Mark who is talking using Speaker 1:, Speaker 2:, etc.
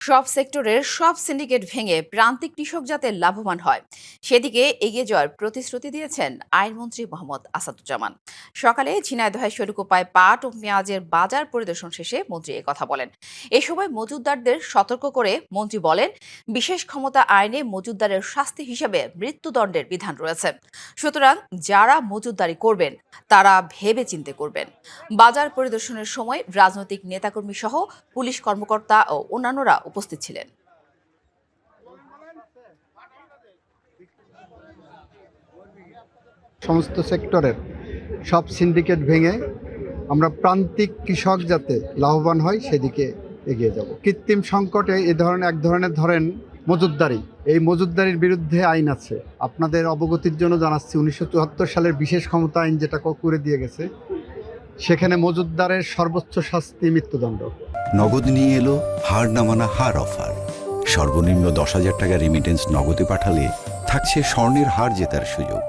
Speaker 1: সব সেক্টরের সব সিন্ডিকেট ভেঙে প্রান্তিক কৃষক যাতে লাভবান হয় সেদিকে এগিয়ে যাওয়ার প্রতিশ্রুতি দিয়েছেন আইনমন্ত্রী মোহাম্মদ আসাদুজ্জামান। সকালে ঝিনাইদহে শরিকুপায় পাট ও পেঁয়াজের বাজার পরিদর্শন শেষে মন্ত্রী কথা বলেন। এ সময় মজুতদারদের সতর্ক করে মন্ত্রী বলেন, বিশেষ ক্ষমতা আইনে মজুতদারের শাস্তি হিসেবে মৃত্যুদণ্ডের বিধান রয়েছে। সুতরাং যারা মজুতদারি করবেন তারা ভেবে চিন্তে করবেন। বাজার পরিদর্শনের সময় রাজনৈতিক নেতাকর্মী সহ পুলিশ কর্মকর্তা ও অন্যান্যরা উপস্থিত ছিলেন।
Speaker 2: সমস্ত সেক্টরের সব সিন্ডিকেট ভেঙে আমরা প্রান্তিক কৃষক যাতে লাভবান হয় সেদিকে এগিয়ে যাব। কৃত্রিম সংকটে এক ধরনের ধরেন মজুতদারি, এই মজুতদারির বিরুদ্ধে আইন আছে। আপনাদের অবগতির জন্য জানাচ্ছি, 1974 সালের বিশেষ ক্ষমতা আইন যেটা করে দিয়ে গেছে, সেখানে মজুতদারের সর্বোচ্চ শাস্তি মৃত্যুদণ্ড।
Speaker 3: নগদ নিয়ে এলো হার না মানা হার অফার। সর্বনিম্ন 10,000 টাকা রেমিটেন্স নগদে পাঠালে থাকছে স্বর্ণের হার জেতার সুযোগ।